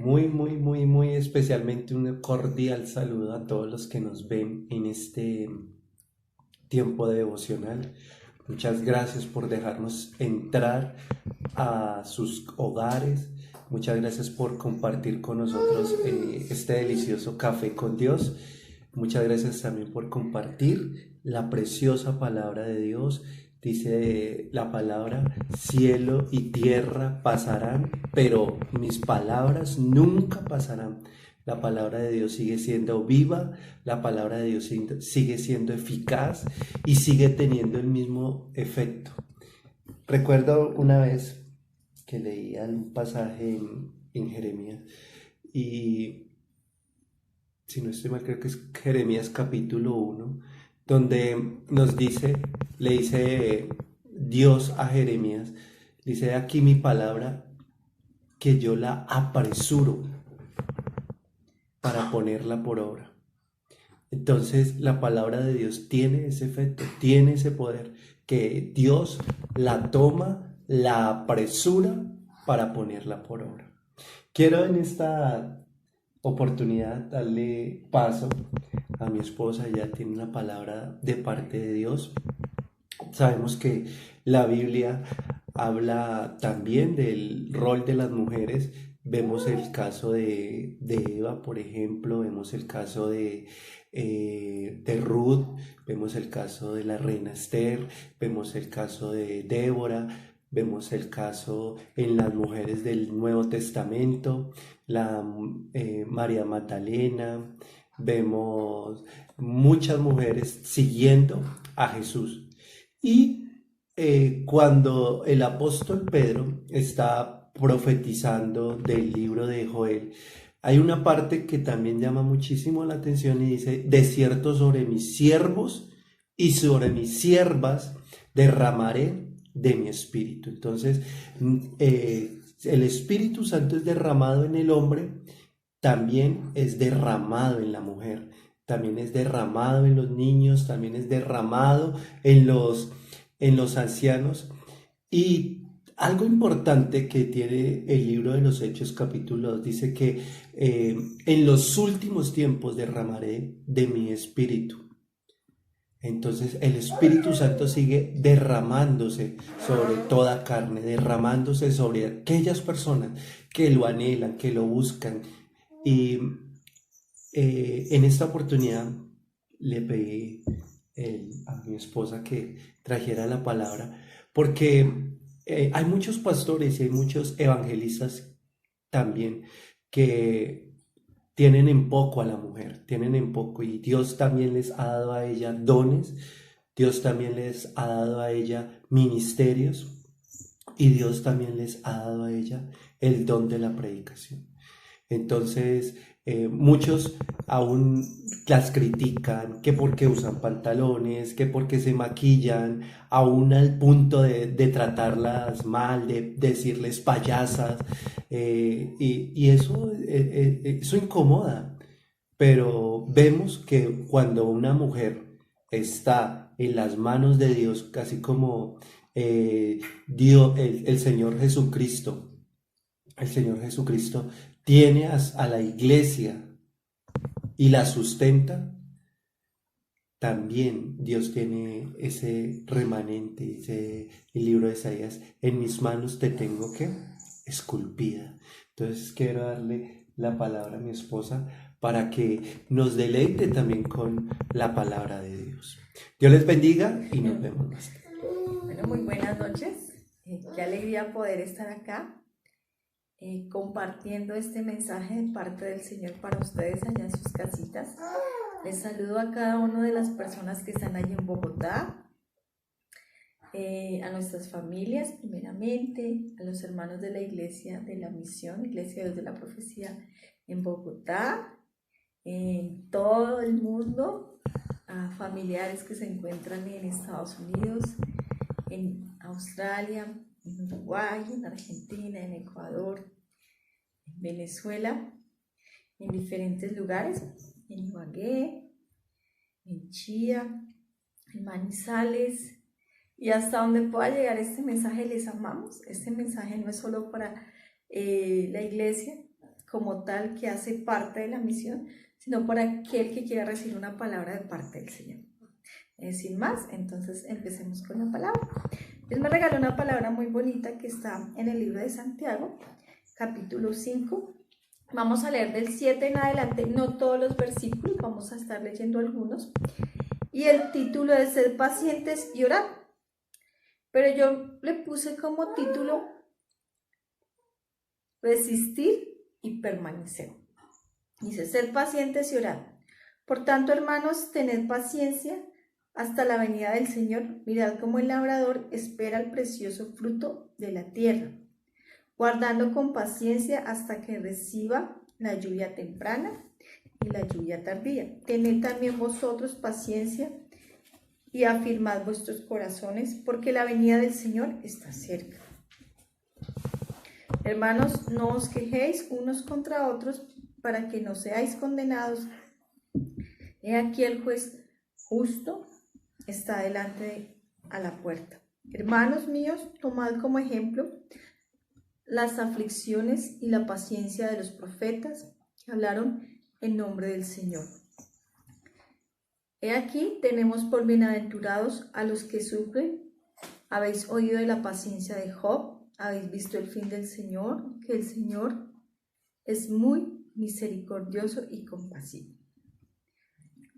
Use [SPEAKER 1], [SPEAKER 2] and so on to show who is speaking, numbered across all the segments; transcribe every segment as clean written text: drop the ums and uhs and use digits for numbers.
[SPEAKER 1] muy especialmente un cordial saludo a todos los que nos ven en este tiempo de devocional. Muchas gracias por dejarnos entrar a sus hogares. Muchas gracias por compartir con nosotros este delicioso café con Dios. Muchas gracias también por compartir la preciosa palabra de Dios. Dice la palabra, cielo y tierra pasarán, pero mis palabras nunca pasarán. La palabra de Dios sigue siendo viva, la palabra de Dios sigue siendo eficaz y sigue teniendo el mismo efecto. Recuerdo una vez que leía un pasaje en Jeremías y si no estoy mal creo que es Jeremías capítulo 1, donde le dice Dios a Jeremías, dice aquí mi palabra que yo la apresuro para ponerla por obra. Entonces la palabra de Dios tiene ese efecto, tiene ese poder, que Dios la toma, la apresura para ponerla por obra. Quiero en esta oportunidad darle paso a mi esposa, ella tiene una palabra de parte de Dios. Sabemos que la Biblia habla también del rol de las mujeres. Vemos el caso de Eva, por ejemplo, vemos el caso de Ruth, vemos el caso de la reina Esther, vemos el caso de Débora, vemos el caso en las mujeres del Nuevo Testamento, la María Magdalena, vemos muchas mujeres siguiendo a Jesús. Y cuando el apóstol Pedro está profetizando del libro de Joel, hay una parte que también llama muchísimo la atención y dice, de cierto sobre mis siervos y sobre mis siervas derramaré de mi espíritu. Entonces, el Espíritu Santo es derramado en el hombre, también es derramado en la mujer, también es derramado en los niños, también es derramado en los ancianos. Y algo importante que tiene el libro de los Hechos capítulo 2 dice que en los últimos tiempos derramaré de mi espíritu. Entonces el Espíritu Santo sigue derramándose sobre toda carne, derramándose sobre aquellas personas que lo anhelan, que lo buscan. Y en esta oportunidad le pedí a mi esposa que trajera la palabra, porque hay muchos pastores y hay muchos evangelistas también que tienen en poco a la mujer, tienen en poco, y Dios también les ha dado a ella dones, Dios también les ha dado a ella ministerios y Dios también les ha dado a ella el don de la predicación. Entonces, muchos aún las critican, que porque usan pantalones, que porque se maquillan, aún al punto de tratarlas mal, de decirles payasas, y eso incomoda. Pero vemos que cuando una mujer está en las manos de Dios, casi como Dios, el Señor Jesucristo tiene a la iglesia y la sustenta, también Dios tiene ese remanente, dice el libro de Isaías, en mis manos te tengo que esculpida. Entonces quiero darle la palabra a mi esposa para que nos deleite también con la palabra de Dios. Dios les bendiga y nos vemos más tarde.
[SPEAKER 2] Bueno, muy buenas noches. Qué alegría poder estar acá compartiendo este mensaje de parte del Señor para ustedes allá en sus casitas. Les saludo a cada una de las personas que están allí en Bogotá, a nuestras familias primeramente, a los hermanos de la Iglesia de la Misión, Iglesia de Dios de la Profecía en Bogotá, en todo el mundo, a familiares que se encuentran en Estados Unidos, en Australia, en Uruguay, en Argentina, en Ecuador, en Venezuela, en diferentes lugares, en Ibagué, en Chía, en Manizales, y hasta donde pueda llegar este mensaje, les amamos. Este mensaje no es solo para la iglesia, como tal que hace parte de la misión, sino por aquel que quiera recibir una palabra de parte del Señor. Sin más, entonces empecemos con la palabra. Dios me regaló una palabra muy bonita que está en el libro de Santiago, capítulo 5. Vamos a leer del 7 en adelante, no todos los versículos, vamos a estar leyendo algunos. Y el título es Ser pacientes y orar. Pero yo le puse como título Resistir y permanecer. Dice, ser pacientes y orar. Por tanto, hermanos, tened paciencia hasta la venida del Señor. Mirad cómo el labrador espera el precioso fruto de la tierra, guardando con paciencia hasta que reciba la lluvia temprana y la lluvia tardía. Tened también vosotros paciencia y afirmad vuestros corazones, porque la venida del Señor está cerca. Hermanos, no os quejéis unos contra otros para que no seáis condenados. He aquí el juez justo está delante a la puerta. Hermanos míos, tomad como ejemplo las aflicciones y la paciencia de los profetas que hablaron en nombre del Señor. He aquí tenemos por bienaventurados a los que sufren. Habéis oído de la paciencia de Job, habéis visto el fin del Señor, que el Señor es muy misericordioso y compasivo.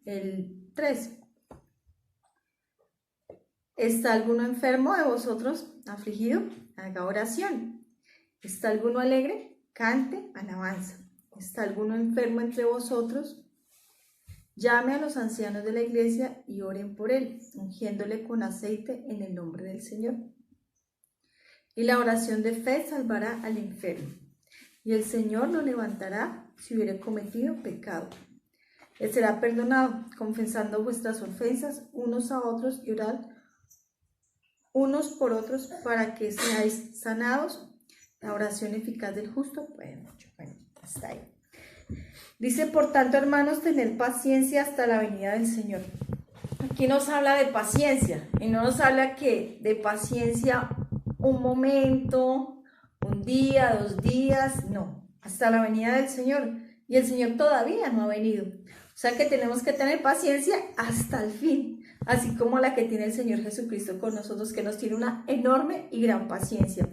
[SPEAKER 2] El 3. ¿Está alguno enfermo de vosotros afligido? Haga oración. ¿Está alguno alegre? Cante alabanza. ¿Está alguno enfermo entre vosotros? Llame a los ancianos de la iglesia y oren por él, ungiéndole con aceite en el nombre del Señor. Y la oración de fe salvará al enfermo, y el Señor lo levantará si hubiere cometido pecado. Él será perdonado, confesando vuestras ofensas unos a otros y orad unos por otros para que seáis sanados. La oración eficaz del justo puede mucho. Bueno, hasta ahí. Dice, por tanto, hermanos, tened paciencia hasta la venida del Señor. Aquí nos habla de paciencia, y no nos habla que de paciencia un momento, un día, 2 días, no, hasta la venida del Señor. Y el Señor todavía no ha venido. O sea que tenemos que tener paciencia hasta el fin, así como la que tiene el Señor Jesucristo con nosotros, que nos tiene una enorme y gran paciencia.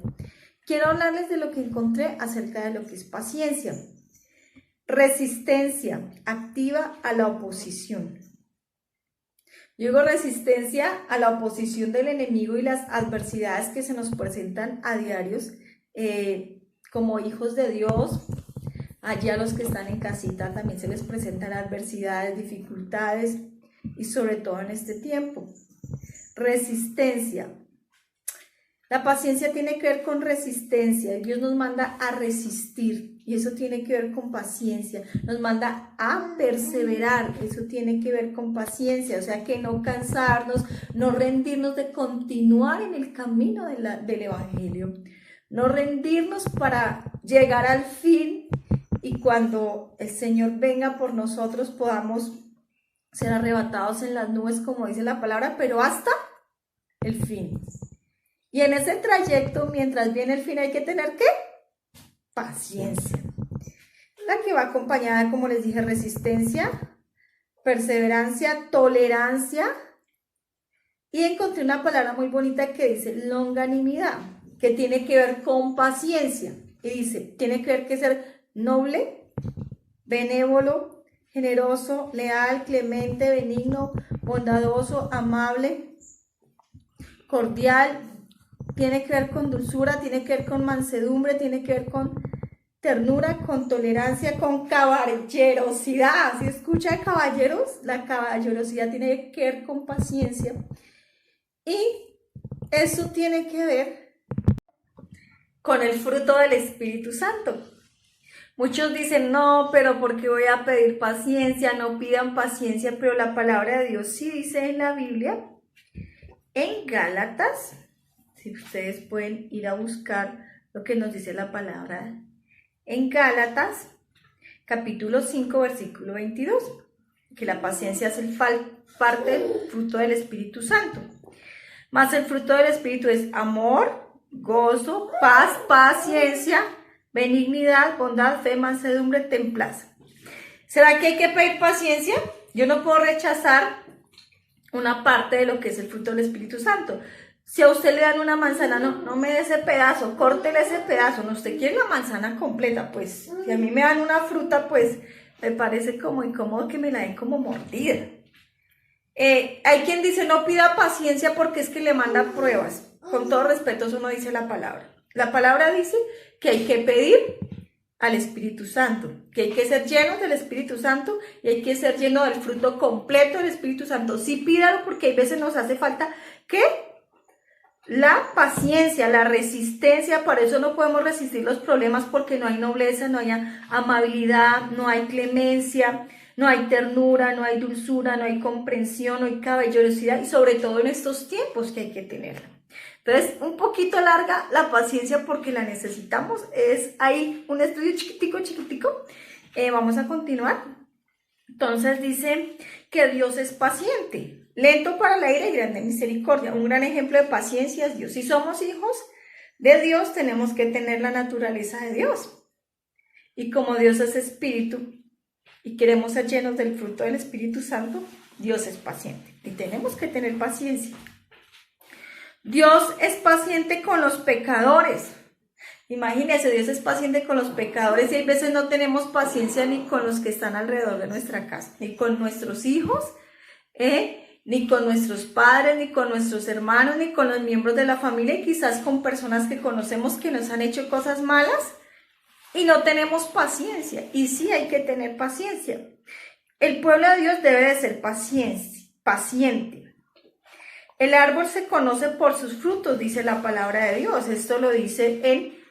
[SPEAKER 2] Quiero hablarles de lo que encontré acerca de lo que es paciencia. Resistencia activa a la oposición. Yo digo resistencia a la oposición del enemigo y las adversidades que se nos presentan a diarios como hijos de Dios. Allí a los que están en casita también se les presentan adversidades, dificultades y sobre todo en este tiempo. Resistencia. La paciencia tiene que ver con resistencia. Dios nos manda a resistir y eso tiene que ver con paciencia. Nos manda a perseverar, eso tiene que ver con paciencia. O sea que no cansarnos, no rendirnos, de continuar en el camino del Evangelio. No rendirnos para llegar al fin y cuando el Señor venga por nosotros podamos ser arrebatados en las nubes, como dice la palabra, pero hasta el fin. Y en ese trayecto, mientras viene el fin, hay que tener, ¿qué? Paciencia. La que va acompañada, como les dije, resistencia, perseverancia, tolerancia. Y encontré una palabra muy bonita que dice longanimidad, que tiene que ver con paciencia. Y dice, tiene que ver con ser noble, benévolo, generoso, leal, clemente, benigno, bondadoso, amable, cordial. Tiene que ver con dulzura, tiene que ver con mansedumbre, tiene que ver con ternura, con tolerancia, con caballerosidad. ¿Sí escucha de caballeros? La caballerosidad tiene que ver con paciencia. Y eso tiene que ver con el fruto del Espíritu Santo. Muchos dicen, no, pero ¿por qué voy a pedir paciencia? No pidan paciencia, pero la palabra de Dios sí dice en la Biblia, en Gálatas, si ustedes pueden ir a buscar lo que nos dice la palabra en Gálatas, capítulo 5, versículo 22, que la paciencia es parte del fruto del Espíritu Santo. Mas el fruto del Espíritu es amor, gozo, paz, paciencia, benignidad, bondad, fe, mansedumbre, templanza. ¿Será que hay que pedir paciencia? Yo no puedo rechazar una parte de lo que es el fruto del Espíritu Santo. Si a usted le dan una manzana, no me dé ese pedazo, córtele ese pedazo. No, usted quiere la manzana completa, pues si a mí me dan una fruta, pues me parece como incómodo que me la den como mordida. Hay quien dice no pida paciencia porque es que le manda pruebas. Con todo respeto, eso no dice la palabra. La palabra dice que hay que pedir al Espíritu Santo, que hay que ser llenos del Espíritu Santo y hay que ser llenos del fruto completo del Espíritu Santo. Sí, pídalo porque hay veces nos hace falta que la paciencia, la resistencia. Para eso no podemos resistir los problemas porque no hay nobleza, no hay amabilidad, no hay clemencia, no hay ternura, no hay dulzura, no hay comprensión, no hay caballerosidad y sobre todo en estos tiempos que hay que tenerla. Entonces, un poquito larga la paciencia porque la necesitamos. Es ahí un estudio chiquitico. Vamos a continuar. Entonces dice que Dios es paciente, lento para la ira y grande en misericordia. Un gran ejemplo de paciencia es Dios. Si somos hijos de Dios, tenemos que tener la naturaleza de Dios. Y como Dios es espíritu y queremos ser llenos del fruto del Espíritu Santo, Dios es paciente y tenemos que tener paciencia. Dios es paciente con los pecadores. Imagínense, Dios es paciente con los pecadores y hay veces no tenemos paciencia ni con los que están alrededor de nuestra casa, ni con nuestros hijos, ni con nuestros padres, ni con nuestros hermanos, ni con los miembros de la familia y quizás con personas que conocemos que nos han hecho cosas malas y no tenemos paciencia. Y sí hay que tener paciencia. El pueblo de Dios debe de ser paciente. El árbol se conoce por sus frutos, dice la palabra de Dios. Esto lo dice en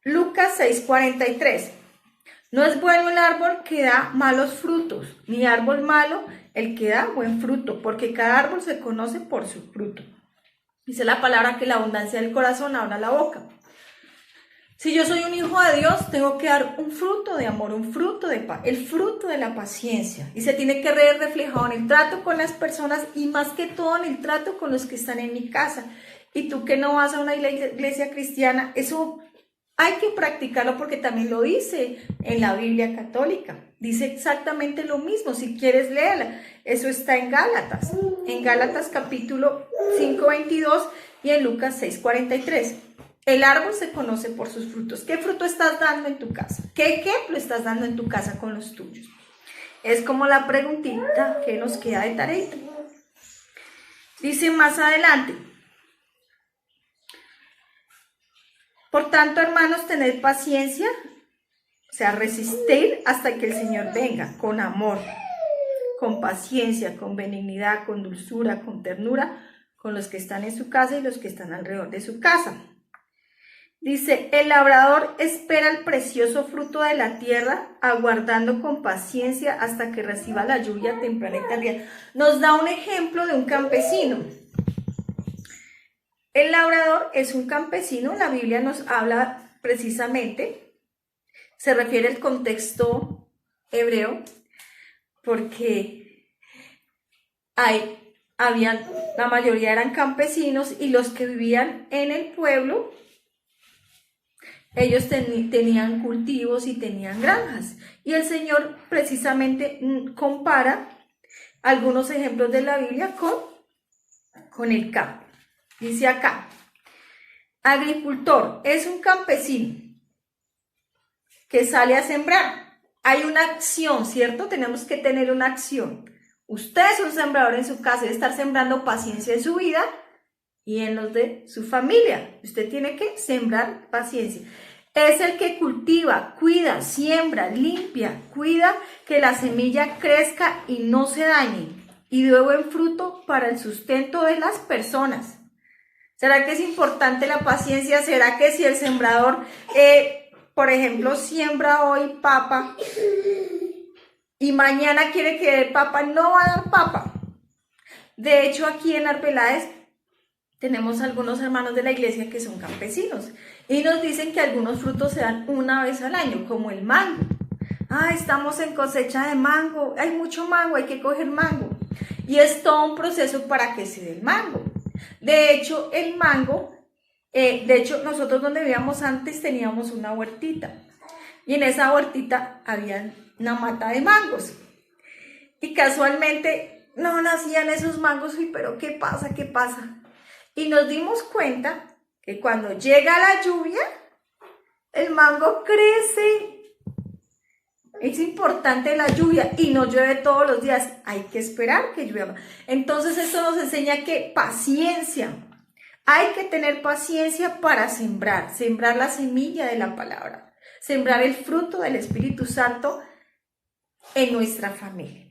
[SPEAKER 2] Lucas 6:43. No es bueno el árbol que da malos frutos, ni árbol malo el que da buen fruto, porque cada árbol se conoce por su fruto. Dice la palabra que la abundancia del corazón habla la boca. Si yo soy un hijo de Dios, tengo que dar un fruto de amor, un fruto de paz, el fruto de la paciencia. Y se tiene que ver reflejado en el trato con las personas y más que todo en el trato con los que están en mi casa. Y tú que no vas a una iglesia cristiana, eso hay que practicarlo porque también lo dice en la Biblia católica. Dice exactamente lo mismo, si quieres léela. Eso está en Gálatas capítulo 5:22 y en Lucas 6:43. El árbol se conoce por sus frutos. ¿Qué fruto estás dando en tu casa? ¿Qué ejemplo estás dando en tu casa con los tuyos? Es como la preguntita que nos queda de tarea. Dice más adelante. Por tanto, hermanos, tened paciencia, o sea, resistir hasta que el Señor venga, con amor, con paciencia, con benignidad, con dulzura, con ternura, con los que están en su casa y los que están alrededor de su casa. Dice, el labrador espera el precioso fruto de la tierra, aguardando con paciencia hasta que reciba la lluvia temprana y tardía. Nos da un ejemplo de un campesino. El labrador es un campesino, la Biblia nos habla precisamente, se refiere al contexto hebreo, porque la mayoría eran campesinos y los que vivían en el pueblo, ellos tenían cultivos y tenían granjas. Y el Señor precisamente compara algunos ejemplos de la Biblia con el campo. Dice acá, agricultor es un campesino que sale a sembrar. Hay una acción, ¿cierto? Tenemos que tener una acción. Usted es un sembrador en su casa, debe estar sembrando paciencia en su vida y en los de su familia. Usted tiene que sembrar paciencia. Es el que cultiva, cuida, siembra, limpia, cuida que la semilla crezca y no se dañe y dé buen fruto para el sustento de las personas. ¿Será que es importante la paciencia? ¿Será que si el sembrador, por ejemplo, siembra hoy papa y mañana quiere que dé papa, no va a dar papa? De hecho, aquí en Arbeláez tenemos algunos hermanos de la iglesia que son campesinos y nos dicen que algunos frutos se dan una vez al año, como el mango. Estamos en cosecha de mango, hay mucho mango, hay que coger mango. Y es todo un proceso para que se dé el mango. De hecho, el mango De hecho, nosotros donde vivíamos antes teníamos una huertita. Y en esa huertita había una mata de mangos. Y casualmente no nacían esos mangos. Uy, pero ¿qué pasa? ¿Qué pasa? Y nos dimos cuenta que cuando llega la lluvia, el mango crece. Es importante la lluvia y no llueve todos los días. Hay que esperar que llueva. Entonces esto nos enseña que paciencia. Hay que tener paciencia para sembrar la semilla de la palabra, sembrar el fruto del Espíritu Santo en nuestra familia.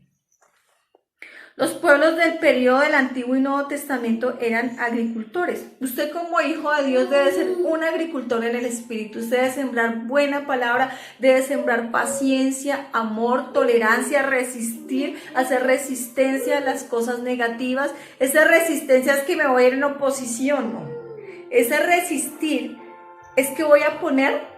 [SPEAKER 2] Los pueblos del periodo del Antiguo y Nuevo Testamento eran agricultores. Usted como hijo de Dios debe ser un agricultor en el Espíritu. Usted debe sembrar buena palabra, debe sembrar paciencia, amor, tolerancia, resistir, hacer resistencia a las cosas negativas. Esa resistencia es que me voy a ir en oposición, ¿no? Ese resistir es que voy a poner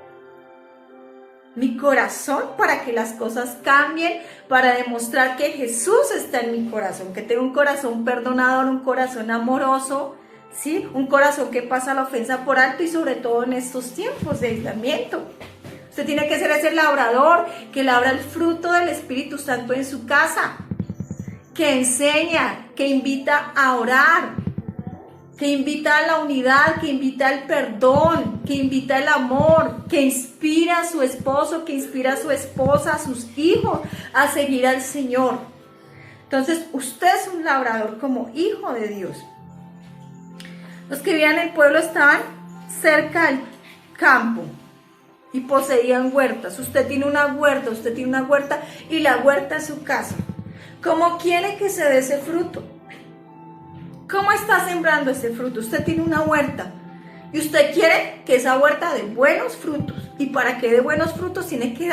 [SPEAKER 2] mi corazón para que las cosas cambien, para demostrar que Jesús está en mi corazón, que tengo un corazón perdonador, un corazón amoroso, ¿sí? Un corazón que pasa la ofensa por alto y sobre todo en estos tiempos de aislamiento. Usted tiene que ser ese labrador que labra el fruto del Espíritu Santo en su casa, que enseña, que invita a orar, que invita a la unidad, que invita al perdón, que invita al amor, que inspira a su esposo, que inspira a su esposa, a sus hijos a seguir al Señor. Entonces, usted es un labrador como hijo de Dios. Los que vivían en el pueblo estaban cerca del campo y poseían huertas. Usted tiene una huerta y la huerta es su casa. ¿Cómo quiere que se dé ese fruto? ¿Cómo está sembrando ese fruto? Usted tiene una huerta y usted quiere que esa huerta dé buenos frutos. Y para que dé buenos frutos tiene que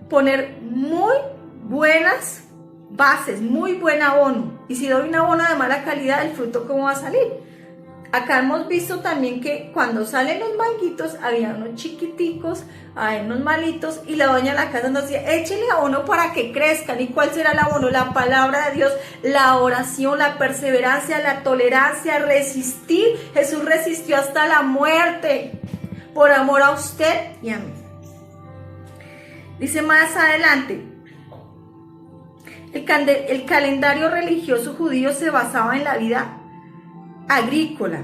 [SPEAKER 2] poner muy buenas bases, muy buen abono. Y si doy un abono de mala calidad, el fruto ¿cómo va a salir? Acá hemos visto también que cuando salen los manguitos, había unos chiquiticos, hay unos malitos, y la doña de la casa nos decía, échele abono para que crezcan. ¿Y cuál será el abono? La palabra de Dios, la oración, la perseverancia, la tolerancia, resistir. Jesús resistió hasta la muerte por amor a usted y a mí. Dice más adelante, el calendario religioso judío se basaba en la vida agrícola.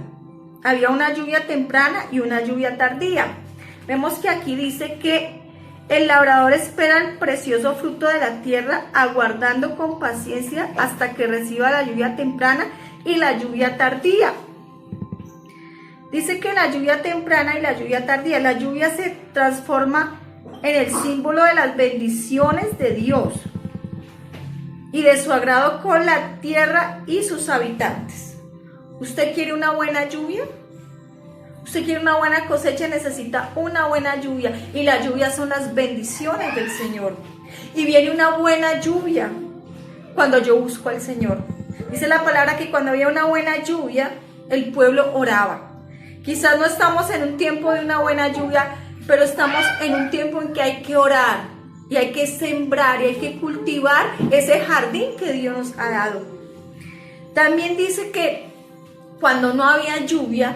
[SPEAKER 2] Había una lluvia temprana y una lluvia tardía. Vemos que aquí dice que el labrador espera el precioso fruto de la tierra, aguardando con paciencia hasta que reciba la lluvia temprana y la lluvia tardía. Dice que la lluvia temprana y la lluvia tardía, la lluvia se transforma en el símbolo de las bendiciones de Dios y de su agrado con la tierra y sus habitantes. ¿Usted quiere una buena lluvia? ¿Usted quiere una buena cosecha? Necesita una buena lluvia. Y la lluvia son las bendiciones del Señor. Y viene una buena lluvia cuando yo busco al Señor. Dice la palabra que cuando había una buena lluvia, el pueblo oraba. Quizás no estamos en un tiempo de una buena lluvia, pero estamos en un tiempo en que hay que orar. Y hay que sembrar y hay que cultivar ese jardín que Dios nos ha dado. También dice que cuando no había lluvia,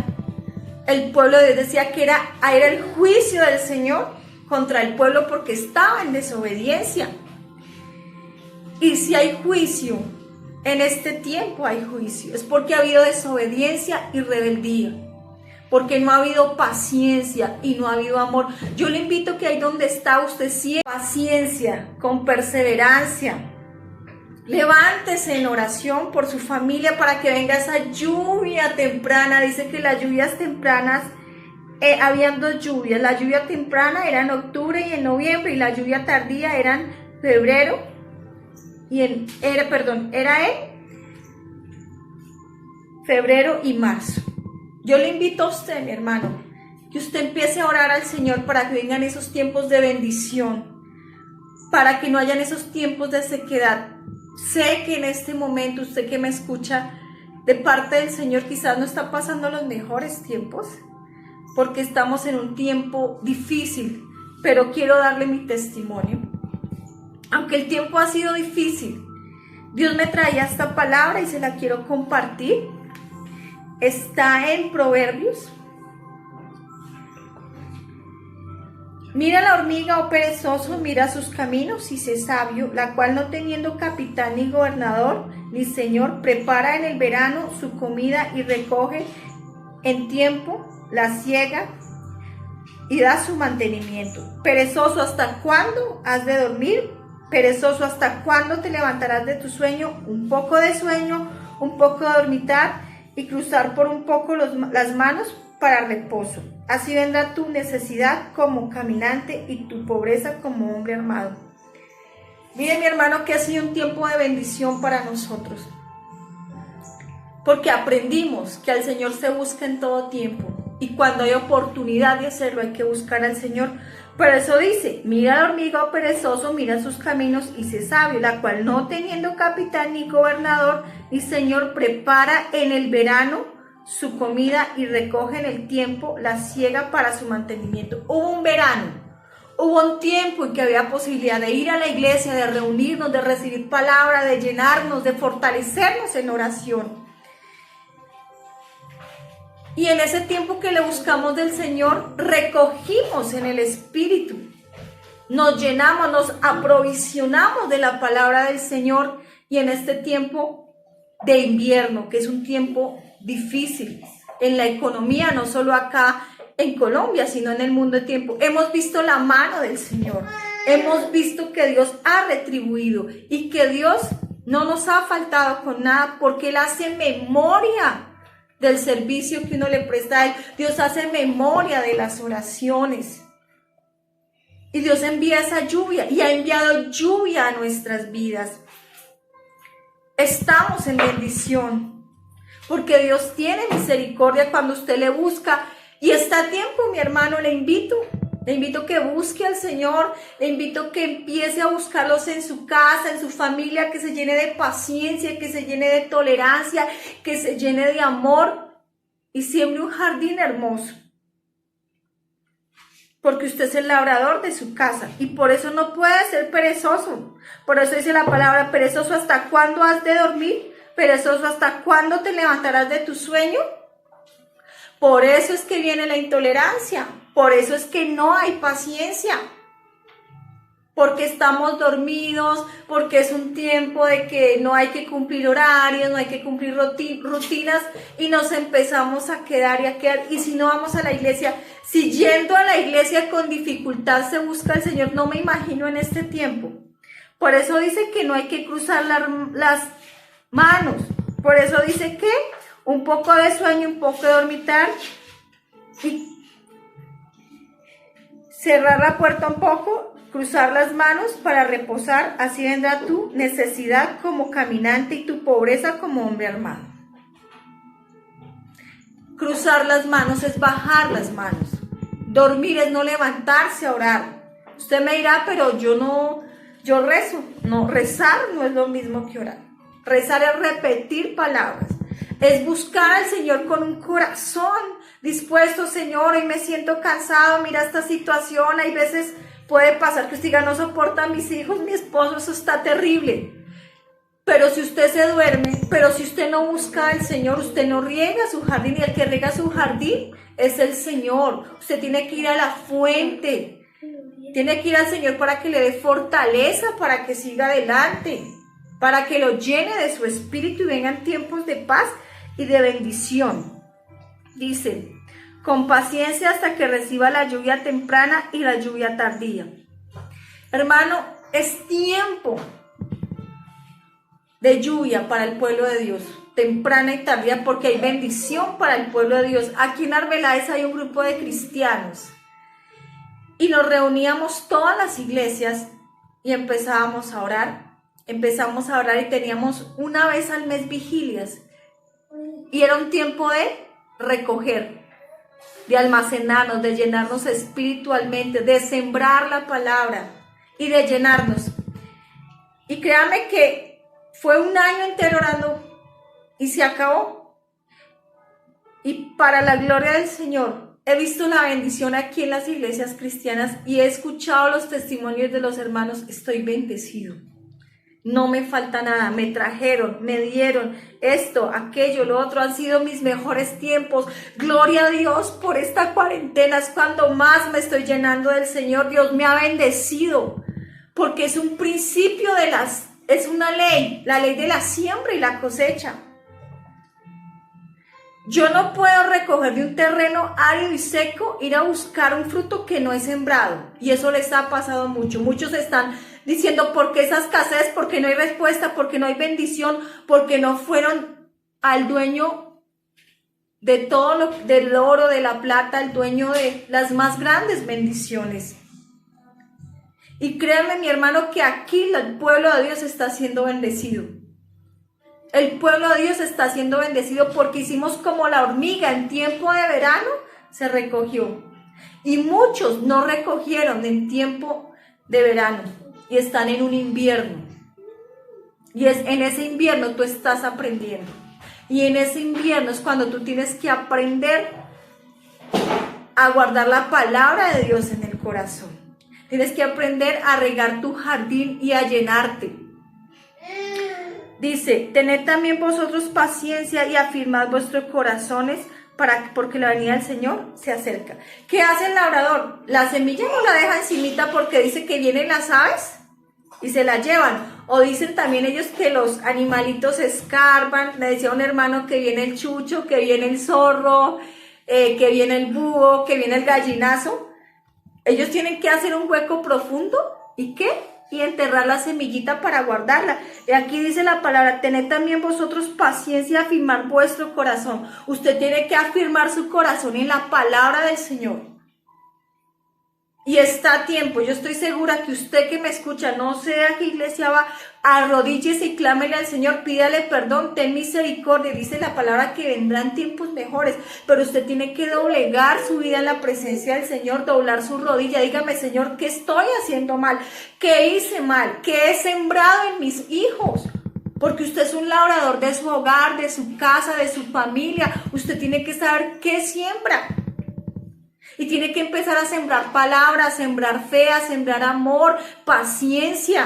[SPEAKER 2] el pueblo de Dios decía que era el juicio del Señor contra el pueblo porque estaba en desobediencia. Y si hay juicio, en este tiempo hay juicio, es porque ha habido desobediencia y rebeldía, porque no ha habido paciencia y no ha habido amor. Yo le invito que ahí donde está usted siempre paciencia, con perseverancia. Levántese en oración por su familia para que venga esa lluvia temprana. Dice que las lluvias tempranas, habían dos lluvias. La lluvia temprana era en octubre y en noviembre, y la lluvia tardía era en febrero era en febrero y marzo. Yo le invito a usted, mi hermano, que usted empiece a orar al Señor para que vengan esos tiempos de bendición, para que no hayan esos tiempos de sequedad. Sé que en este momento usted que me escucha de parte del Señor quizás no está pasando los mejores tiempos porque estamos en un tiempo difícil, pero quiero darle mi testimonio. Aunque el tiempo ha sido difícil, Dios me traía esta palabra y se la quiero compartir. Está en Proverbios Mira la hormiga, oh perezoso, mira sus caminos y sé sabio, la cual no teniendo capitán ni gobernador ni señor, prepara en el verano su comida y recoge en tiempo, la siega y da su mantenimiento. Perezoso, ¿hasta cuándo has de dormir? Perezoso, ¿hasta cuándo te levantarás de tu sueño? Un poco de sueño, un poco de dormitar y cruzar por un poco las manos para reposo. Así vendrá tu necesidad como caminante y tu pobreza como hombre armado. Mire, mi hermano, que ha sido un tiempo de bendición para nosotros, porque aprendimos que al Señor se busca en todo tiempo y cuando hay oportunidad de hacerlo hay que buscar al Señor. Por eso dice, mira la hormiga, oh perezoso, mira sus caminos y sé sabio, la cual no teniendo capitán ni gobernador ni señor, prepara en el verano su comida y recoge en el tiempo la siega para su mantenimiento. Hubo un verano, hubo un tiempo en que había posibilidad de ir a la iglesia, de reunirnos, de recibir palabra, de llenarnos, de fortalecernos en oración. Y en ese tiempo que le buscamos del Señor, recogimos en el Espíritu, nos llenamos, nos aprovisionamos de la palabra del Señor. Y en este tiempo de invierno, que es un tiempo difícil en la economía, no solo acá en Colombia, sino en el mundo de tiempo, hemos visto la mano del Señor, hemos visto que Dios ha retribuido y que Dios no nos ha faltado con nada, porque Él hace memoria del servicio que uno le presta a Él. Dios hace memoria de las oraciones y Dios envía esa lluvia y ha enviado lluvia a nuestras vidas. Estamos en bendición porque Dios tiene misericordia cuando usted le busca. Y está a tiempo, mi hermano, le invito que busque al Señor, le invito que empiece a buscarlos en su casa, en su familia, que se llene de paciencia, que se llene de tolerancia, que se llene de amor y siembre un jardín hermoso. Porque usted es el labrador de su casa y por eso no puede ser perezoso. Por eso dice la palabra, perezoso, ¿hasta cuándo has de dormir? Perezoso, ¿hasta cuándo te levantarás de tu sueño? Por eso es que viene la intolerancia, por eso es que no hay paciencia, porque estamos dormidos, porque es un tiempo de que no hay que cumplir horarios, no hay que cumplir rutinas y nos empezamos a quedar. Y si no vamos a la iglesia, si yendo a la iglesia con dificultad se busca al Señor, no me imagino en este tiempo. Por eso dice que no hay que cruzar las manos, por eso dice que un poco de sueño, un poco de dormitar y cerrar la puerta un poco, cruzar las manos para reposar, así vendrá tu necesidad como caminante y tu pobreza como hombre armado. Cruzar las manos es bajar las manos, dormir es no levantarse a orar. Usted me dirá, pero yo rezo. No, rezar no es lo mismo que orar. Rezar es repetir palabras. Es buscar al Señor con un corazón dispuesto. Señor, hoy me siento cansado, mira esta situación. Hay veces puede pasar que usted diga, no soporta a mis hijos, mi esposo, eso está terrible. Pero si usted se duerme, pero si usted no busca al Señor, usted no riega su jardín, y el que riega su jardín es el Señor. Usted tiene que ir a la fuente, tiene que ir al Señor para que le dé fortaleza, para que siga adelante, para que lo llene de su espíritu y vengan tiempos de paz y de bendición. Dice, con paciencia hasta que reciba la lluvia temprana y la lluvia tardía. Hermano, es tiempo de lluvia para el pueblo de Dios, temprana y tardía, porque hay bendición para el pueblo de Dios. Aquí en Arbeláez hay un grupo de cristianos y nos reuníamos todas las iglesias y empezamos a orar y teníamos una vez al mes vigilias y era un tiempo de recoger, de almacenarnos, de llenarnos espiritualmente, de sembrar la palabra y de llenarnos. Y créame que fue un año entero orando y se acabó. Y para la gloria del Señor, he visto la bendición aquí en las iglesias cristianas y he escuchado los testimonios de los hermanos. Estoy bendecido. No me falta nada, me trajeron, me dieron esto, aquello, lo otro, han sido mis mejores tiempos. Gloria a Dios por esta cuarentena, es cuando más me estoy llenando del Señor. Dios me ha bendecido, porque es un principio es una ley, la ley de la siembra y la cosecha. Yo no puedo recoger de un terreno árido y seco, ir a buscar un fruto que no he sembrado, y eso les ha pasado mucho. Muchos están diciendo, ¿por qué esa escasez? ¿Por qué no hay respuesta? ¿Por qué no hay bendición? Porque no fueron al dueño de todo del oro, de la plata, el dueño de las más grandes bendiciones. Y créeme, mi hermano, que aquí el pueblo de Dios está siendo bendecido. El pueblo de Dios está siendo bendecido porque hicimos como la hormiga en tiempo de verano, se recogió. Y muchos no recogieron en tiempo de verano y están en un invierno. Y en ese invierno tú estás aprendiendo. Y en ese invierno es cuando tú tienes que aprender a guardar la palabra de Dios en el corazón. Tienes que aprender a regar tu jardín y a llenarte. Dice, tened también vosotros paciencia y afirmad vuestros corazones porque la venida del Señor se acerca. ¿Qué hace el labrador? La semilla no la deja encimita porque dice que vienen las aves y se la llevan. O dicen también ellos que los animalitos escarban. Me decía un hermano que viene el chucho, que viene el zorro, que viene el búho, que viene el gallinazo. Ellos tienen que hacer un hueco profundo. ¿Y qué? Y enterrar la semillita para guardarla. Y aquí dice la palabra, tened también vosotros paciencia y afirmar vuestro corazón. Usted tiene que afirmar su corazón en la palabra del Señor. Y está a tiempo. Yo estoy segura que usted que me escucha, no sé a qué iglesia va, arrodíllese y clámele al Señor, pídale perdón, ten misericordia. Dice la palabra que vendrán tiempos mejores, pero usted tiene que doblegar su vida en la presencia del Señor, doblar su rodilla. Dígame, Señor, ¿qué estoy haciendo mal? ¿Qué hice mal? ¿Qué he sembrado en mis hijos? Porque usted es un labrador de su hogar, de su casa, de su familia. Usted tiene que saber qué siembra. Y tiene que empezar a sembrar palabras, sembrar fe, a sembrar amor, paciencia.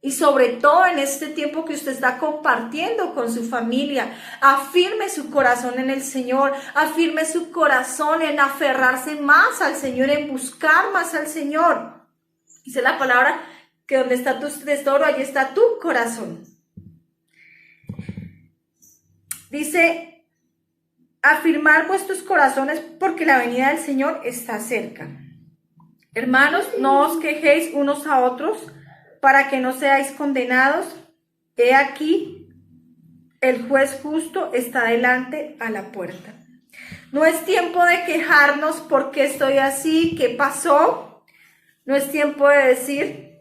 [SPEAKER 2] Y sobre todo en este tiempo que usted está compartiendo con su familia, afirme su corazón en el Señor, afirme su corazón en aferrarse más al Señor, en buscar más al Señor. Dice la palabra que donde está tu tesoro, allí está tu corazón. Dice, afirmar vuestros corazones porque la venida del Señor está cerca. Hermanos, no os quejéis unos a otros para que no seáis condenados. He aquí, el juez justo está delante a la puerta. No es tiempo de quejarnos por qué estoy así, qué pasó. No es tiempo de decir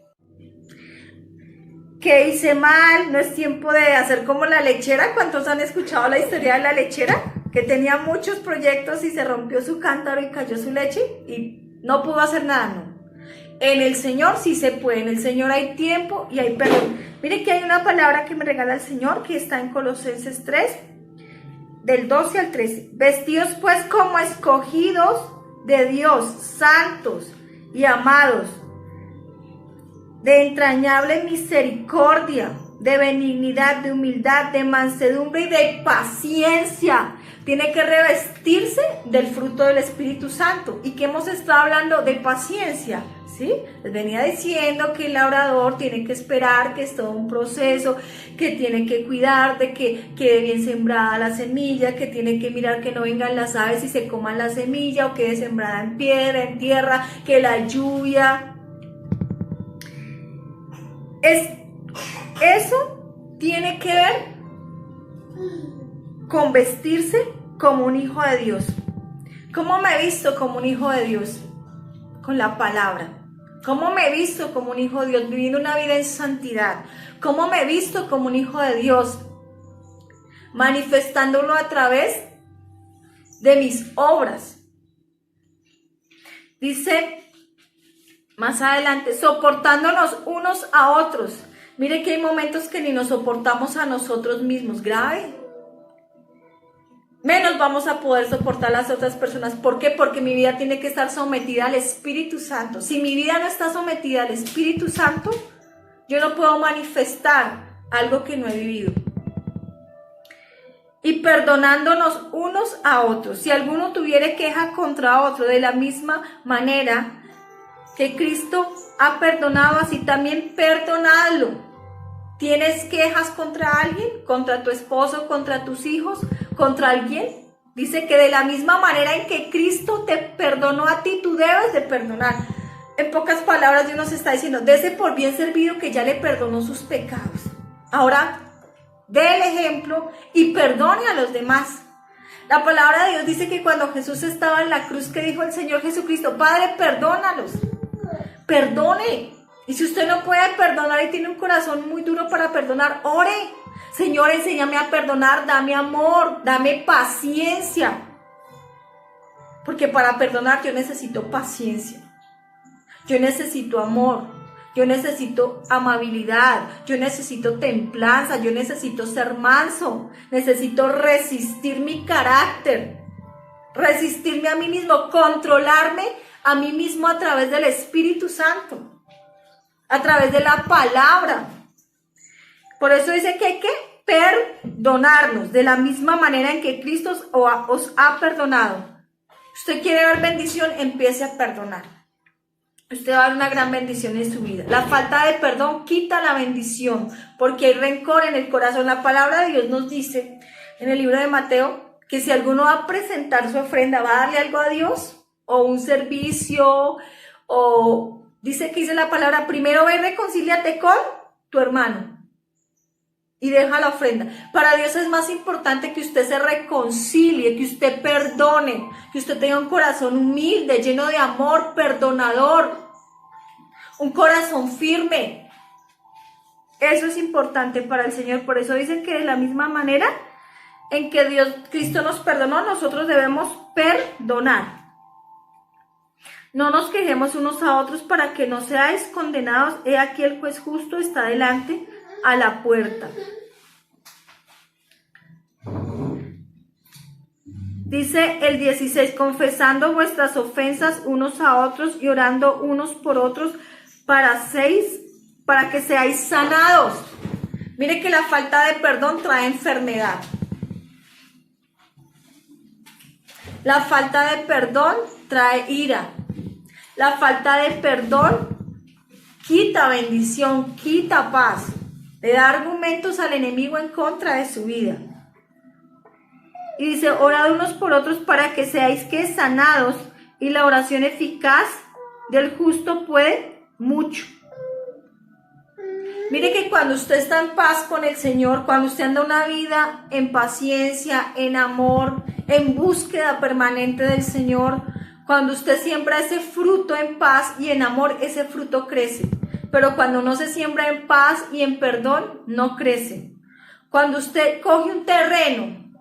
[SPEAKER 2] que hice mal. No es tiempo de hacer como la lechera. ¿Cuántos han escuchado la historia de la lechera? Que tenía muchos proyectos y se rompió su cántaro y cayó su leche y no pudo hacer nada, no. En el Señor sí se puede, en el Señor hay tiempo y hay perdón. Mire que hay una palabra que me regala el Señor que está en Colosenses 3, del 12 al 13. Vestidos pues como escogidos de Dios, santos y amados, de entrañable misericordia, de benignidad, de humildad, de mansedumbre y de paciencia. Tiene que revestirse del fruto del Espíritu Santo. ¿Y qué hemos estado hablando? De paciencia, ¿sí? Les venía diciendo que el labrador tiene que esperar, que es todo un proceso, que tiene que cuidar de que quede bien sembrada la semilla, que tiene que mirar que no vengan las aves y se coman la semilla, o quede sembrada en piedra, en tierra, que la lluvia. Eso tiene que ver con vestirse como un hijo de Dios. ¿Cómo me he visto como un hijo de Dios? Con la palabra. ¿Cómo me he visto como un hijo de Dios? Viviendo una vida en santidad. ¿Cómo me he visto como un hijo de Dios? Manifestándolo a través de mis obras. Dice más adelante, soportándonos unos a otros. Mire que hay momentos que ni nos soportamos a nosotros mismos. Grave. Menos vamos a poder soportar a las otras personas. ¿Por qué? Porque mi vida tiene que estar sometida al Espíritu Santo. Si mi vida no está sometida al Espíritu Santo, Yo no puedo manifestar algo que no he vivido. Y perdonándonos unos a otros. Si alguno tuviere queja contra otro, de la misma manera que Cristo ha perdonado, así también perdonadlo. ¿Tienes quejas contra alguien? ¿Contra tu esposo? ¿Contra tus hijos? ¿Contra alguien? Dice que de la misma manera en que Cristo te perdonó a ti, tú debes de perdonar. En pocas palabras, Dios nos está diciendo, dese por bien servido que ya le perdonó sus pecados. Ahora, dé el ejemplo y perdone a los demás. La palabra de Dios dice que cuando Jesús estaba en la cruz, que dijo el Señor Jesucristo, Padre, perdónalos, perdone. Y si usted no puede perdonar y tiene un corazón muy duro para perdonar, ore. Señor, enséñame a perdonar, dame amor, dame paciencia. Porque para perdonar yo necesito paciencia, yo necesito amor. Yo necesito amabilidad, yo necesito templanza, yo necesito ser manso, necesito resistir mi carácter, resistirme a mí mismo, controlarme a mí mismo a través del Espíritu Santo, a través de la palabra. Por eso dice que hay que perdonarnos de la misma manera en que Cristo os ha perdonado. Usted quiere ver bendición, empiece a perdonar. Usted va a ver una gran bendición en su vida. La falta de perdón quita la bendición, porque hay rencor en el corazón. La palabra de Dios nos dice en el libro de Mateo que si alguno va a presentar su ofrenda, va a darle algo a Dios, o un servicio, o dice que dice la palabra, primero ve y reconcíliate con tu hermano y deja la ofrenda. Para Dios es más importante que usted se reconcilie, que usted perdone, que usted tenga un corazón humilde, lleno de amor, perdonador, un corazón firme. Eso es importante para el Señor. Por eso dicen que de la misma manera en que Cristo nos perdonó, nosotros debemos perdonar. No nos quejemos unos a otros para que no seáis condenados. He aquí el juez justo está delante a la puerta. Dice el 16, confesando vuestras ofensas unos a otros y orando unos por otros para que seáis sanados. Mire que la falta de perdón trae enfermedad. La falta de perdón trae ira. La falta de perdón quita bendición, quita paz, le da argumentos al enemigo en contra de su vida. Y dice, orad unos por otros para que seáis sanados, y la oración eficaz del justo puede mucho. Mire que cuando usted está en paz con el Señor, cuando usted anda una vida en paciencia, en amor, en búsqueda permanente del Señor, cuando usted siembra ese fruto en paz y en amor, ese fruto crece. Pero cuando no se siembra en paz y en perdón, no crece. Cuando usted coge un terreno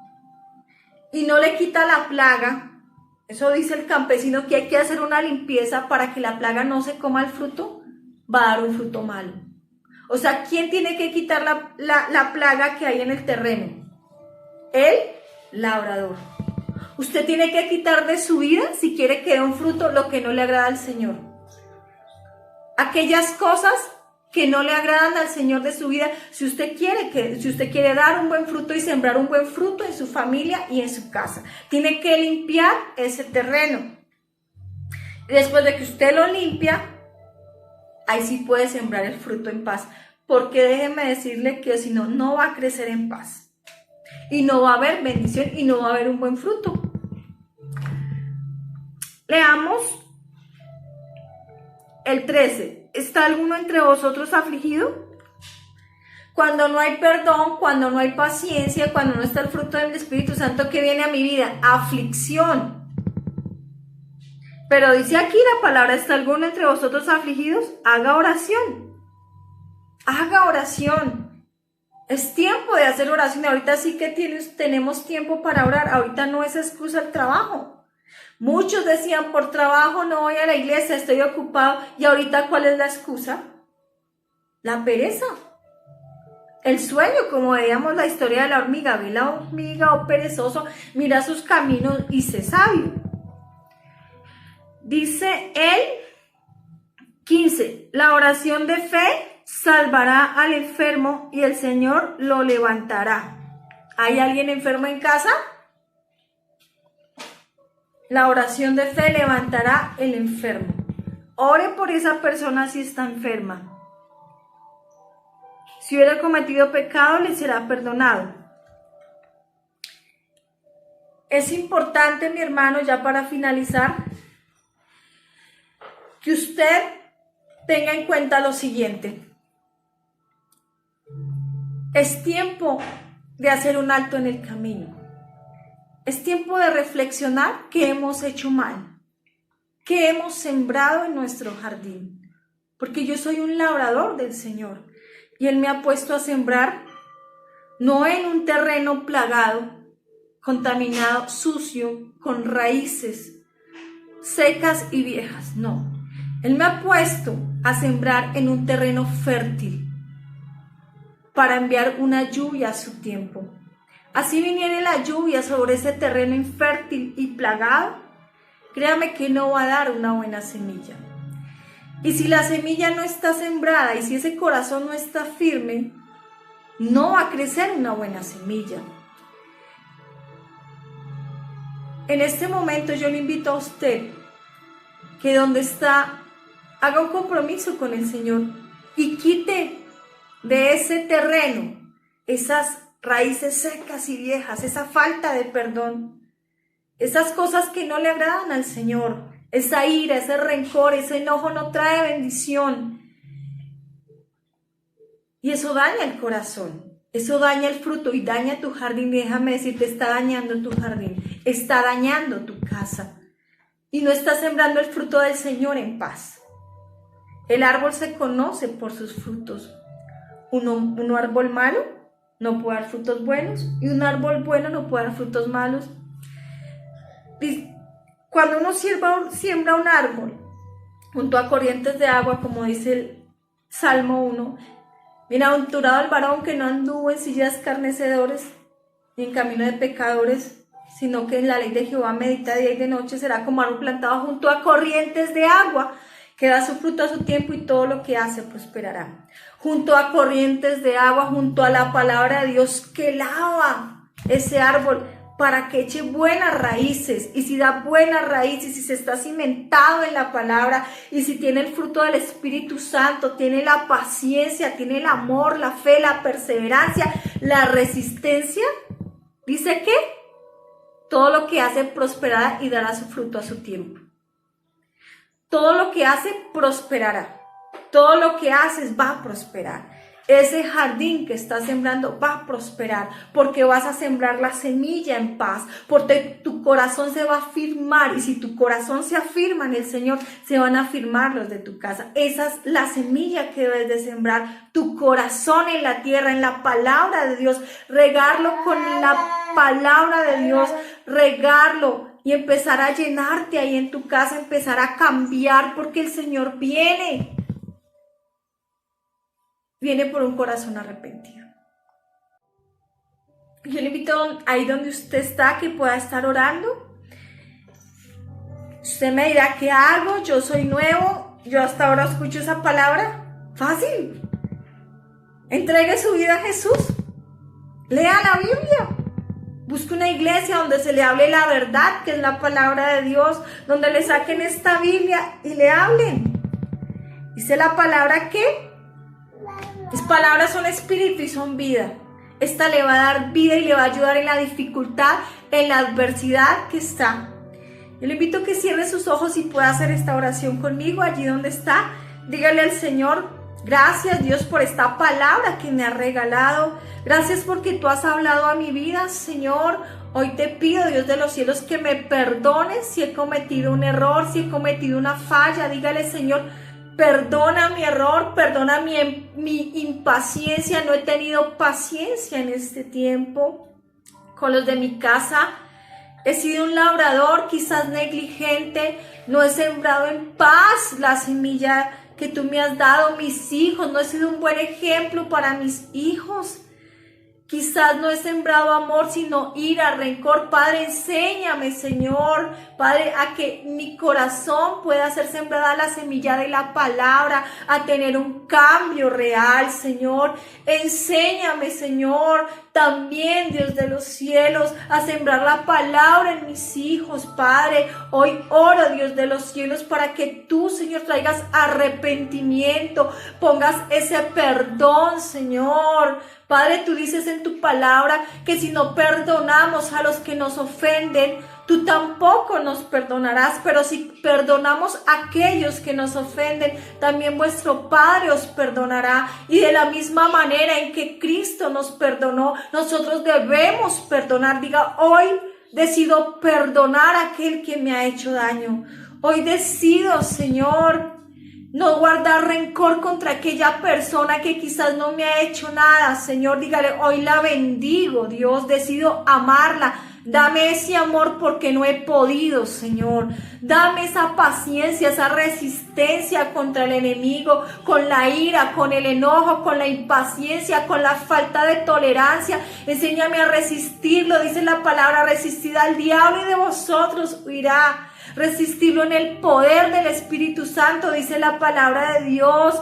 [SPEAKER 2] y no le quita la plaga, eso dice el campesino que hay que hacer una limpieza para que la plaga no se coma el fruto, va a dar un fruto malo. O sea, ¿quién tiene que quitar la plaga que hay en el terreno? El labrador. Usted tiene que quitar de su vida, si quiere que dé un fruto, lo que no le agrada al Señor. Aquellas cosas que no le agradan al Señor de su vida, si usted quiere dar un buen fruto y sembrar un buen fruto en su familia y en su casa, tiene que limpiar ese terreno. Y después de que usted lo limpia, ahí sí puede sembrar el fruto en paz, porque déjeme decirle que si no, no va a crecer en paz. Y no va a haber bendición y no va a haber un buen fruto. Leamos el 13. ¿Está alguno entre vosotros afligido? Cuando no hay perdón, cuando no hay paciencia, cuando no está el fruto del Espíritu Santo, ¿qué viene a mi vida? Aflicción. Pero dice aquí la palabra, ¿está alguno entre vosotros afligidos? Haga oración. Haga oración. Es tiempo de hacer oración. Ahorita sí que tenemos tiempo para orar. Ahorita no es excusa el trabajo. Muchos decían, por trabajo no voy a la iglesia, estoy ocupado. Y ahorita, ¿cuál es la excusa? La pereza. El sueño, como veíamos la historia de la hormiga. Ve la hormiga, oh perezoso, mira sus caminos y sé sabio. Dice el 15, la oración de fe salvará al enfermo y el Señor lo levantará. ¿Hay alguien enfermo en casa? La oración de fe levantará el enfermo. Ore por esa persona si está enferma. Si hubiera cometido pecado, le será perdonado. Es importante, mi hermano, ya para finalizar, que usted tenga en cuenta lo siguiente. Es tiempo de hacer un alto en el camino. Es tiempo de reflexionar qué hemos hecho mal, qué hemos sembrado en nuestro jardín. Porque yo soy un labrador del Señor y Él me ha puesto a sembrar no en un terreno plagado, contaminado, sucio, con raíces secas y viejas, no. Él me ha puesto a sembrar en un terreno fértil para enviar una lluvia a su tiempo. Así viniere la lluvia sobre ese terreno infértil y plagado, créame que no va a dar una buena semilla. Y si la semilla no está sembrada y si ese corazón no está firme, no va a crecer una buena semilla. En este momento yo le invito a usted que donde está, haga un compromiso con el Señor y quite de ese terreno esas raíces secas y viejas, esa falta de perdón, esas cosas que no le agradan al Señor, esa ira, ese rencor, ese enojo no trae bendición. Y eso daña el corazón, eso daña el fruto y daña tu jardín. Déjame decirte, está dañando tu jardín, está dañando tu casa y no está sembrando el fruto del Señor en paz. El árbol se conoce por sus frutos. Un árbol malo no puede dar frutos buenos y un árbol bueno no puede dar frutos malos. Y cuando uno siembra un árbol junto a corrientes de agua, como dice el Salmo 1, bienaventurado el varón que no anduvo en sillas escarnecedores ni en camino de pecadores, sino que en la ley de Jehová medita día y de noche. Será como árbol plantado junto a corrientes de agua, que da su fruto a su tiempo y todo lo que hace prosperará. Junto a corrientes de agua, junto a la palabra de Dios que lava ese árbol para que eche buenas raíces. Y si da buenas raíces, y si está cimentado en la palabra, y si tiene el fruto del Espíritu Santo, tiene la paciencia, tiene el amor, la fe, la perseverancia, la resistencia, dice que todo lo que hace prosperará y dará su fruto a su tiempo. Todo lo que hace prosperará. Todo lo que haces va a prosperar. Ese jardín que estás sembrando va a prosperar porque vas a sembrar la semilla en paz, porque tu corazón se va a afirmar, y si tu corazón se afirma en el Señor, se van a afirmar los de tu casa. Esa es la semilla que debes de sembrar, tu corazón en la tierra, en la palabra de Dios, regarlo con la palabra de Dios, regarlo y empezar a llenarte ahí en tu casa, empezar a cambiar, porque el Señor viene por un corazón arrepentido. Yo le invito ahí donde usted está, que pueda estar orando. Usted me dirá, ¿qué hago? Yo soy nuevo, yo hasta ahora escucho esa palabra. Fácil. Entregue su vida a Jesús. Lea la Biblia. Busque una iglesia donde se le hable la verdad, que es la palabra de Dios, donde le saquen esta Biblia y le hablen. Dice la palabra que las palabras son espíritu y son vida. Esta le va a dar vida y le va a ayudar en la dificultad, en la adversidad que está. Yo le invito a que cierre sus ojos y pueda hacer esta oración conmigo allí donde está. Dígale al Señor: gracias, Dios, por esta palabra que me has regalado. Gracias porque tú has hablado a mi vida, Señor. Hoy te pido, Dios de los cielos, que me perdones si he cometido un error, si he cometido una falla. Dígale, Señor, perdona mi error, perdona mi impaciencia. No he tenido paciencia en este tiempo con los de mi casa. He sido un labrador, quizás negligente. No he sembrado en paz la semilla que tú me has dado. Mis hijos, no he sido un buen ejemplo para mis hijos. Quizás no he sembrado amor, sino ira, rencor. Padre, enséñame, Señor, Padre, a que mi corazón pueda ser sembrada la semilla de la palabra, a tener un cambio real, Señor. Enséñame, Señor, también, Dios de los cielos, a sembrar la palabra en mis hijos, Padre. Hoy oro, Dios de los cielos, para que tú, Señor, traigas arrepentimiento, pongas ese perdón, Señor. Padre, tú dices en tu palabra que si no perdonamos a los que nos ofenden, tú tampoco nos perdonarás, pero si perdonamos a aquellos que nos ofenden, también vuestro Padre os perdonará. Y de la misma manera en que Cristo nos perdonó, nosotros debemos perdonar. Diga, hoy decido perdonar a aquel que me ha hecho daño. Hoy decido, Señor, no guardar rencor contra aquella persona que quizás no me ha hecho nada. Señor, dígale, hoy la bendigo, Dios, decido amarla. Dame ese amor porque no he podido, Señor. Dame esa paciencia, esa resistencia contra el enemigo, con la ira, con el enojo, con la impaciencia, con la falta de tolerancia. Enséñame a resistirlo, dice la palabra, resistid al diablo y de vosotros huirá. Resistirlo en el poder del Espíritu Santo, dice la palabra de Dios.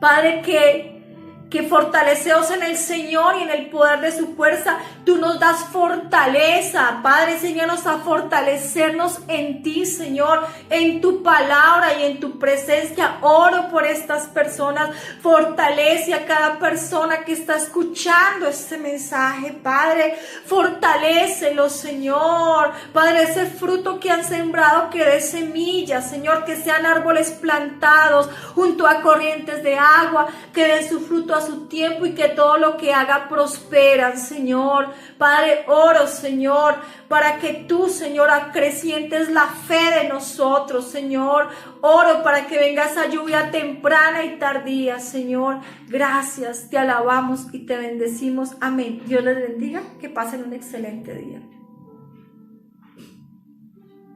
[SPEAKER 2] Padre, que fortaleceos en el Señor y en el poder de su fuerza. Tú nos das fortaleza, Padre, enséñanos a fortalecernos en ti, Señor, en tu palabra y en tu presencia. Oro por estas personas, fortalece a cada persona que está escuchando este mensaje, Padre, fortalécelos, Señor, Padre, ese fruto que han sembrado que dé semillas, Señor, que sean árboles plantados junto a corrientes de agua, que den su fruto a su tiempo y que todo lo que haga prosperan, Señor. Padre, oro, Señor, para que tú, Señor, acrecientes la fe de nosotros, Señor. Oro para que venga esa lluvia temprana y tardía, Señor. Gracias, te alabamos y te bendecimos. Amén. Dios les bendiga, que pasen un excelente día.